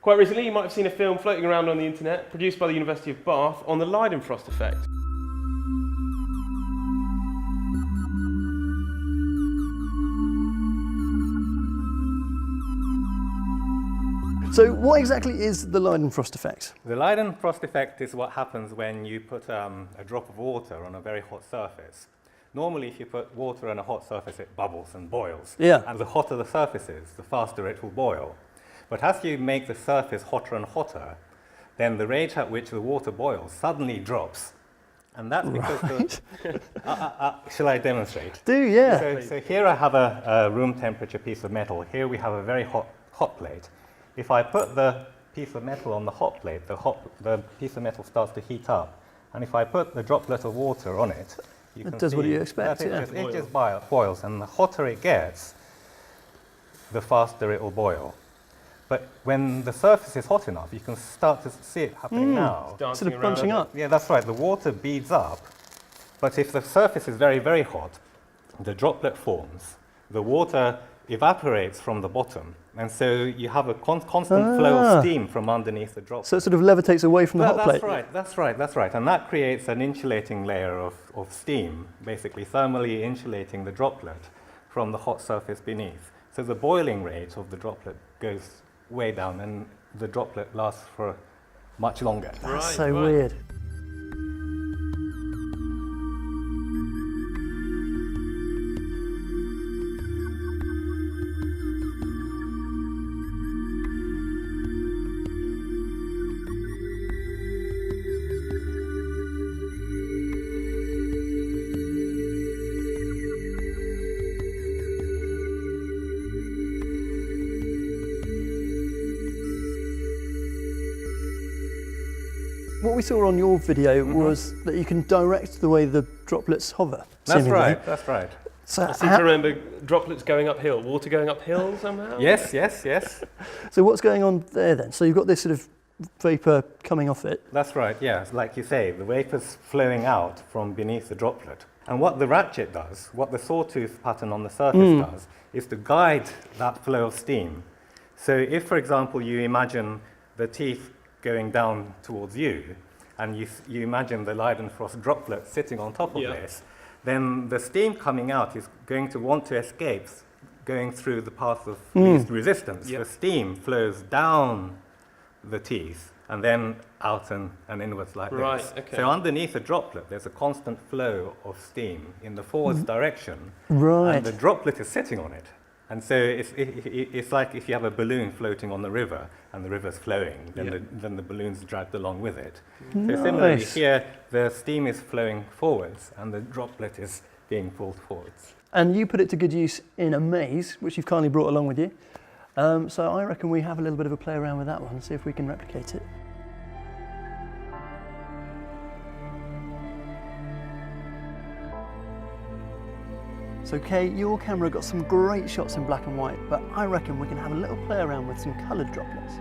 Quite recently, you might have seen a film floating around on the internet, produced by the University of Bath, on the Leidenfrost effect. So what exactly is the Leidenfrost effect? The Leidenfrost effect is what happens when you put a drop of water on a very hot surface. Normally, if you put water on a hot surface, it bubbles and boils. Yeah. And the hotter the surface is, the faster it will boil. But as you make the surface hotter and hotter, then the rate at which the water boils suddenly drops. And that's because shall I demonstrate? Do, yeah. So here I have a room temperature piece of metal. Here we have a very hot plate. If I put the piece of metal on the hot plate, the piece of metal starts to heat up. And if I put the droplet of water on it, you can does see what you expect, that yeah. it just boils. And the hotter it gets, the faster it will boil. But when the surface is hot enough, you can start to see it happening now. Sort of bunching up. Yeah, that's right. The water beads up. But if the surface is very, very hot, the droplet forms. The water evaporates from the bottom. And so you have a constant flow of steam from underneath the droplet. So it sort of levitates away from the hot plate. That's right. And that creates an insulating layer of steam, basically thermally insulating the droplet from the hot surface beneath. So the boiling rate of the droplet goes way down and the droplet lasts for much longer. That's so weird. What we saw on your video was that you can direct the way the droplets hover. That's seemingly. right, that's right. So I seem to remember droplets going uphill, water going uphill somehow? Yes. So what's going on there then? So you've got this sort of vapour coming off it. That's right, yes. Like you say, the vapour's flowing out from beneath the droplet. And what the ratchet does, what the sawtooth pattern on the surface does, is to guide that flow of steam. So if, for example, you imagine the teeth going down towards you, and you imagine the Leidenfrost droplet sitting on top of this, then the steam coming out is going to want to escape going through the path of least resistance. The steam flows down the teeth and then out and inwards like this. Okay. So underneath the droplet, there's a constant flow of steam in the forwards direction, Right. and the droplet is sitting on it. And so it's like if you have a balloon floating on the river and the river's flowing, then the balloon's dragged along with it. So similarly here, the steam is flowing forwards and the droplet is being pulled forwards. And you put it to good use in a maze, which you've kindly brought along with you. So I reckon we have a little bit of a play around with that one and see if we can replicate it. So Kay, your camera got some great shots in black and white, but I reckon we can have a little play around with some coloured droplets.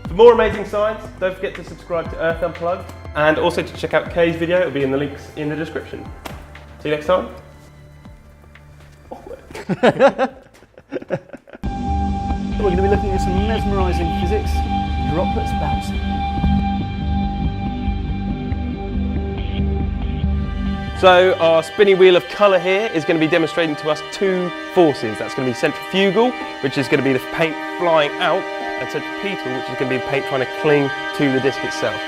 For more amazing science, don't forget to subscribe to Earth Unplugged and also to check out Kay's video. It'll be in the links in the description. See you next time. We're going to be looking at some mesmerising physics, droplets bouncing. So our spinny wheel of colour here is going to be demonstrating to us two forces. That's going to be centrifugal, which is going to be the paint flying out, and centripetal, which is going to be the paint trying to cling to the disc itself.